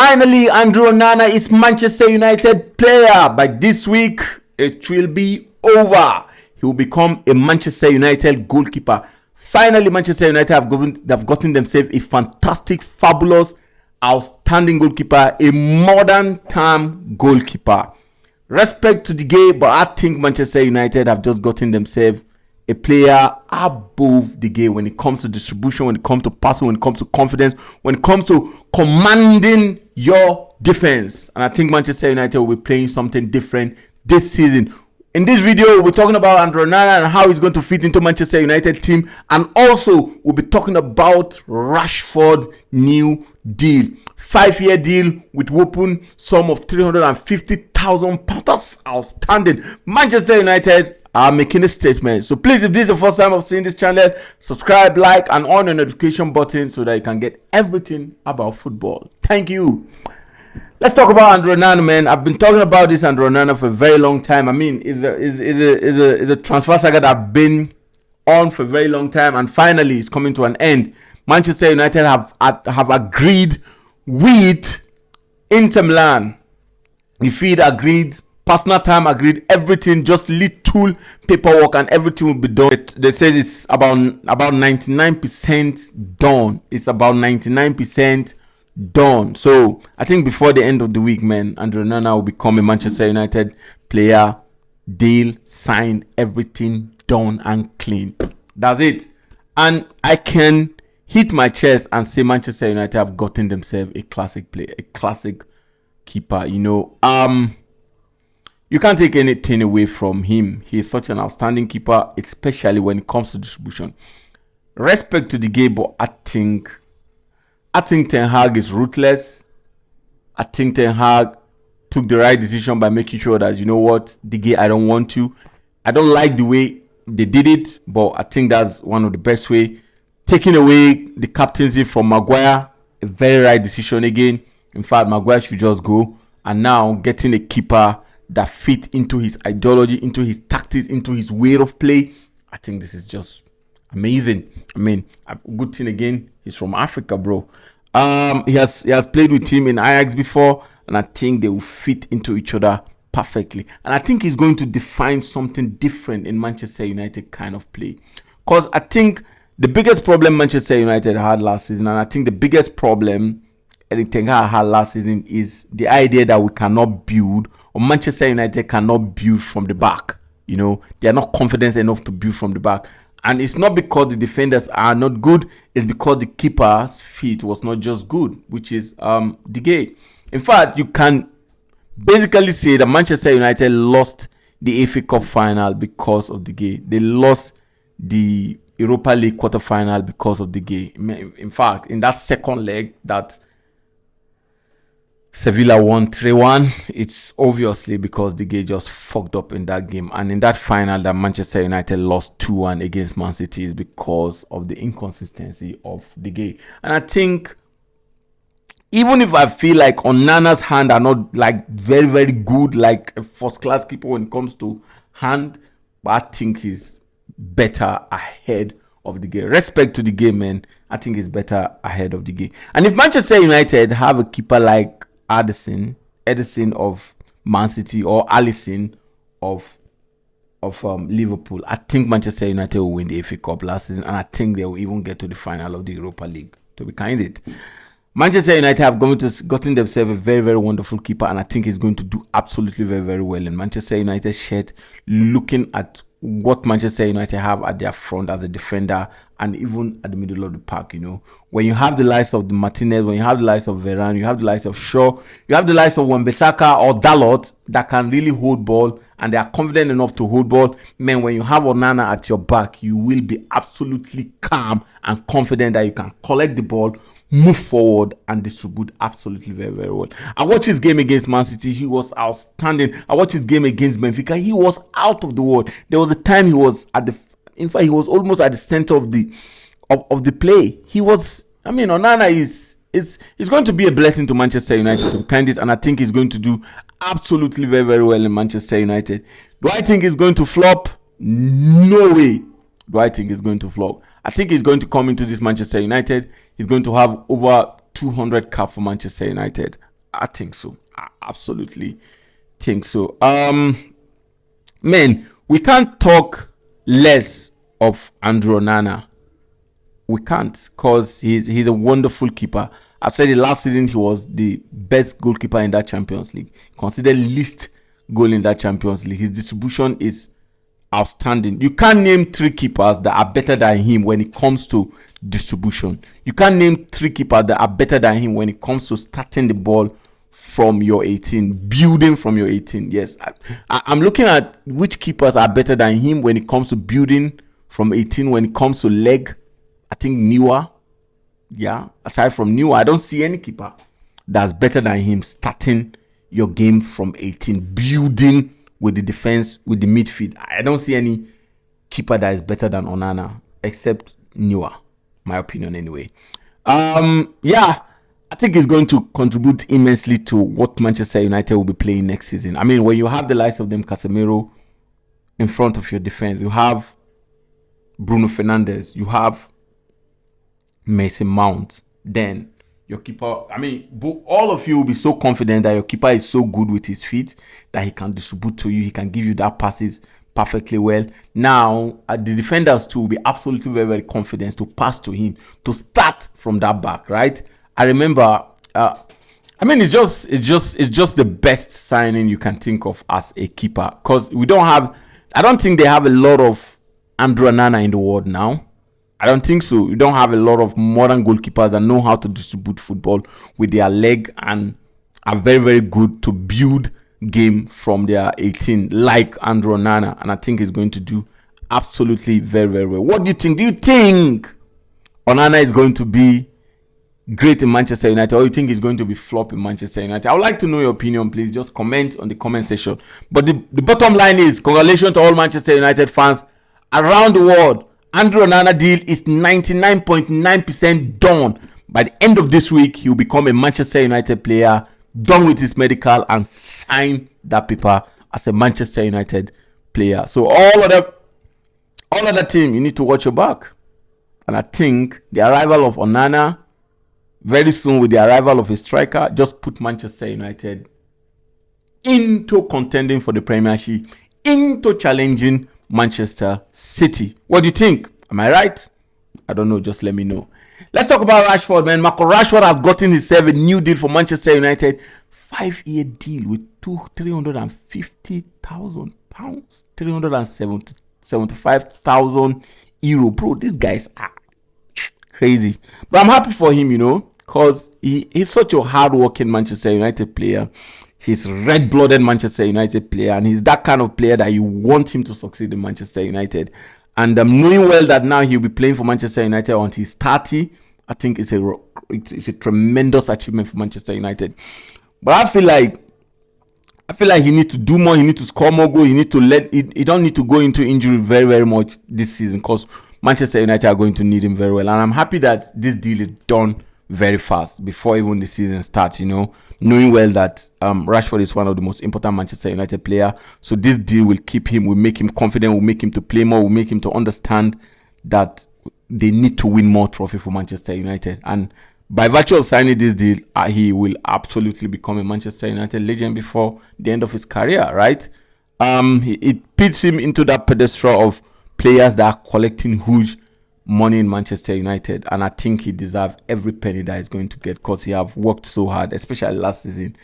Finally, Andrew Onana is Manchester United player. By this week, it will be over. He will become a Manchester United goalkeeper. Finally, Manchester United have gotten themselves a fantastic, fabulous, outstanding goalkeeper, a modern-time goalkeeper. Respect to the game, but I think Manchester United have just gotten themselves a player above the game when it comes to distribution, when it comes to passing, when it comes to confidence, when it comes to commanding your defense. And I think Manchester United will be playing something different this season. In this video, we'll be talking about Andrew Onana and how he's going to fit into Manchester United team. And also, we'll be talking about Rashford new deal. 5-year deal with whopping sum of £350,000. That's outstanding. Manchester United are making a statement. So please, if this is the first time of seeing this channel, subscribe, like, and on the notification button so that you can get everything about football. Thank you. Let's talk about Andrew Onana, man. I've been talking about this Andrew Onana for a very long time. I mean, it's a transfer saga that I've been on for a very long time, and finally it's coming to an end. Manchester United have agreed with Inter Milan. The feed agreed, personal time agreed, everything, just little paperwork and everything will be done. They say it's about 99% done. It's about 99% done. So I think before the end of the week, man, Andrew Onana will become a Manchester United player. Deal signed, everything done and clean. That's it. And I can hit my chest and say Manchester United have gotten themselves a classic player, a classic keeper. You can't take anything away from him. He's such an outstanding keeper, especially when it comes to distribution. Respect to the game, but I think Ten Hag is ruthless. I think Ten Hag took the right decision by making sure that, you know what, the game, I don't want to. I don't like the way they did it, but I think that's one of the best way. Taking away the captaincy from Maguire, a very right decision again. In fact, Maguire should just go. And now getting a keeper that fit into his ideology, into his tactics, into his way of play. I think this is just amazing. I mean, a good thing again, he's from Africa, bro. He has played with him in Ajax before, and I think they will fit into each other perfectly. And I think he's going to define something different in Manchester United kind of play. Because I think the biggest problem Manchester United had last season, and I think the biggest problem Eric Ten Hag had last season, is the idea that we cannot build, or Manchester United cannot build from the back. They are not confident enough to build from the back. And it's not because the defenders are not good, it's because the keeper's feet was not just good, which is the game. In fact, you can basically say that Manchester United lost the FA Cup final because of the game. They lost the Europa League quarterfinal because of the game. In fact, in that second leg that Sevilla won 3-1, it's obviously because the game just fucked up in that game. And in that final that Manchester United lost 2-1 against Man City is because of the inconsistency of the game. And I think, even if I feel like Onana's hand are not like very, very good, like a first-class keeper when it comes to hand, but I think he's better ahead of the game. Respect to the game, man. I think he's better ahead of the game. And if Manchester United have a keeper like Edison of Man City, or Alisson of Liverpool, I think Manchester United will win the FA Cup last season, and I think they will even get to the final of the Europa League, to be candid. Manchester United have gotten themselves a very, very wonderful keeper, and I think he's going to do absolutely very, very well in Manchester United shirt, looking at what Manchester United have at their front as a defender and even at the middle of the park. When you have the likes of the Martinez, when you have the likes of Varane, you have the likes of Shaw, you have the likes of Wan-Bissaka or Dalot that can really hold ball, and they are confident enough to hold ball. Man, when you have Onana at your back, you will be absolutely calm and confident that you can collect the ball, move forward, and distribute absolutely very, very well. I watched his game against Man City. He was outstanding. I watched his game against Benfica. He was out of the world. There was a time he was in fact, he was almost at the center of the play. Onana is going to be a blessing to Manchester United, to candidate, and I think he's going to do absolutely very, very well in Manchester United. Do I think he's going to flop? No way. Do I think he's going to flop? I think he's going to come into this Manchester United. He's going to have over 200 caps for Manchester United. I think so. I absolutely think so. Man, we can't talk less of Andrew Onana. We can't, because he's a wonderful keeper. I've said it last season, he was the best goalkeeper in that Champions League. Considered least goal in that Champions League. His distribution is outstanding. You can't name 3 keepers that are better than him when it comes to distribution. You can't name 3 keepers that are better than him when it comes to starting the ball from your 18, building from your 18. Yes, I'm looking at which keepers are better than him when it comes to building from 18. When it comes to leg, I think Neuer. Yeah, aside from Neuer, I don't see any keeper that's better than him starting your game from 18, building with the defense, with the midfield. I don't see any keeper that is better than Onana, except Neuer, my opinion anyway. Yeah, I think it's going to contribute immensely to what Manchester United will be playing next season. I mean, when you have the likes of them, Casemiro, in front of your defense, you have Bruno Fernandes, you have Mason Mount, then your keeper, I mean, all of you will be so confident that your keeper is so good with his feet that he can distribute to you, he can give you that passes perfectly well. Now, the defenders too will be absolutely very, very confident to pass to him, to start from that back, right? I remember, I mean, it's just the best signing you can think of as a keeper, because I don't think they have a lot of Andrew Onana in the world now. I don't think so. You don't have a lot of modern goalkeepers that know how to distribute football with their leg and are very, very good to build game from their 18, like Andrew Onana. And I think he's going to do absolutely very, very well. What do you think? Do you think Onana is going to be great in Manchester United, or you think he's going to be flop in Manchester United? I would like to know your opinion. Please just comment on the comment section. But the bottom line is, congratulations to all Manchester United fans around the world. Andrew Onana deal is 99.9% done. By the end of this week, he will become a Manchester United player, done with his medical, and sign that paper as a Manchester United player. So all of the team, you need to watch your back. And I think the arrival of Onana very soon, with the arrival of a striker, just put Manchester United into contending for the Premiership, into challenging Manchester City. What do you think? Am I right? I don't know. Just let me know. Let's talk about Rashford, man. Marco Rashford has gotten himself a new deal for Manchester United. 5-year deal with £350,000. 375,000 euro. Bro, these guys are crazy. But I'm happy for him, because he's such a hard-working Manchester United player. He's red-blooded Manchester United player, and he's that kind of player that you want him to succeed in Manchester United. And knowing well that now he'll be playing for Manchester United until he's 30, I think it's a tremendous achievement for Manchester United. But I feel like he needs to do more. He needs to score more goals. He don't need to go into injury very, very much this season, because Manchester United are going to need him very well. And I'm happy that this deal is done very fast before even the season starts, knowing well that Rashford is one of the most important Manchester United player. So this deal will make him confident, will make him to play more, will make him to understand that they need to win more trophy for Manchester United. And by virtue of signing this deal, he will absolutely become a Manchester United legend before the end of his career, right? It puts him into that pedestal of players that are collecting huge money in Manchester United, and I think he deserves every penny that he's going to get, because he have worked so hard, especially last season,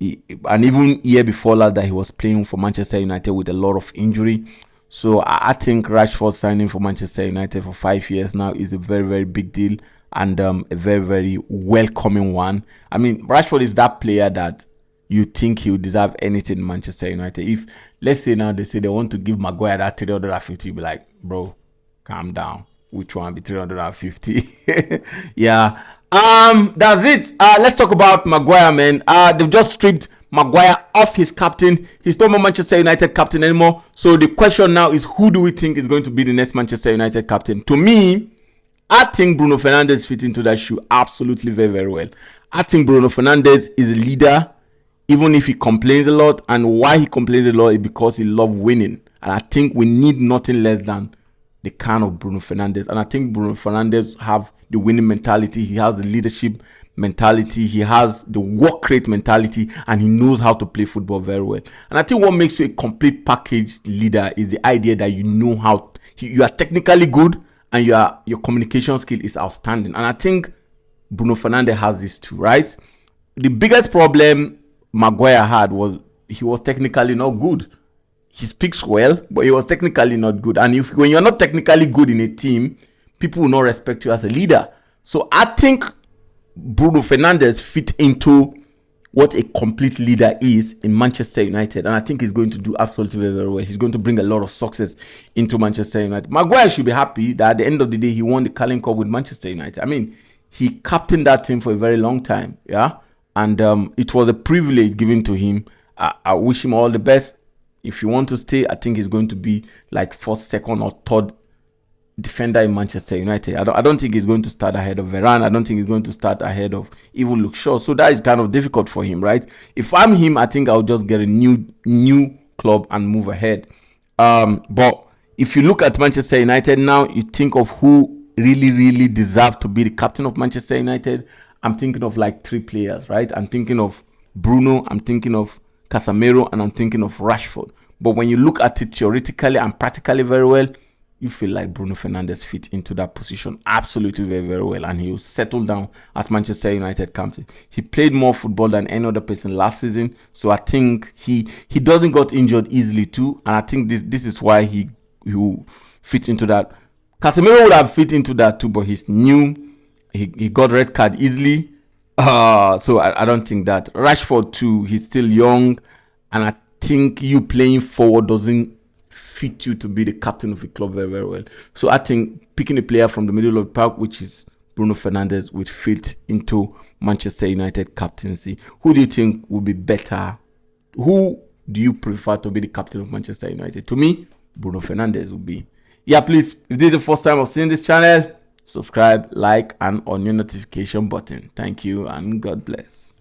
and even year before last, that he was playing for Manchester United with a lot of injury. So I think Rashford signing for Manchester United for 5 years now is a very, very big deal, and a very, very welcoming one. I mean, Rashford is that player that you think he would deserve anything in Manchester United. If, let's say now they say they want to give Maguire that 350, you'll be like, bro, calm down. Which one be 350? Yeah. That's it. Let's talk about Maguire, man. They've just stripped Maguire off his captain. He's no more Manchester United captain anymore. So the question now is, who do we think is going to be the next Manchester United captain? To me, I think Bruno Fernandes fits into that shoe absolutely very, very well. I think Bruno Fernandes is a leader, even if he complains a lot. And why he complains a lot is because he loves winning. And I think we need nothing less than the kind of Bruno Fernandes. And I think Bruno Fernandes have the winning mentality. He has the leadership mentality, he has the work rate mentality, and he knows how to play football very well. And I think what makes you a complete package leader is the idea that you know how you are technically good and your communication skill is outstanding. And I think Bruno Fernandes has this too, right? The biggest problem Maguire had was he was technically not good. He speaks well, but he was technically not good. And when you're not technically good in a team, people will not respect you as a leader. So I think Bruno Fernandes fit into what a complete leader is in Manchester United, and I think he's going to do absolutely very, very well. He's going to bring a lot of success into Manchester United. Maguire should be happy that at the end of the day he won the Carling Cup with Manchester United. I mean, he captained that team for a very long time, yeah, and it was a privilege given to him. I wish him all the best. If you want to stay, I think he's going to be like first, second, or third defender in Manchester United. I don't think he's going to start ahead of Varane. I don't think he's going to start ahead of even Luke Shaw. So that is kind of difficult for him, right? If I'm him, I think I'll just get a new club and move ahead. But if you look at Manchester United now, you think of who really deserve to be the captain of Manchester United. I'm thinking of like 3 players, right? I'm thinking of Bruno, I'm thinking of Casemiro, and I'm thinking of Rashford. But when you look at it theoretically and practically very well, you feel like Bruno Fernandes fit into that position absolutely very, very well, and he will settle down as Manchester United captain. He played more football than any other person last season, so I think he doesn't got injured easily too, and I think this is why he will fit into that. Casemiro would have fit into that too, but he's new. He got red card easily, so I don't think that. Rashford too, he's still young, and I think you playing forward doesn't fit you to be the captain of a club very, very well. So I think picking a player from the middle of the park, which is Bruno Fernandes, would fit into Manchester United captaincy. Who do you think would be better? Who do you prefer to be the captain of Manchester United? To me, Bruno Fernandes would be. Yeah, please, if this is the first time of seeing this channel, subscribe, like, and on your notification button. Thank you, and God bless.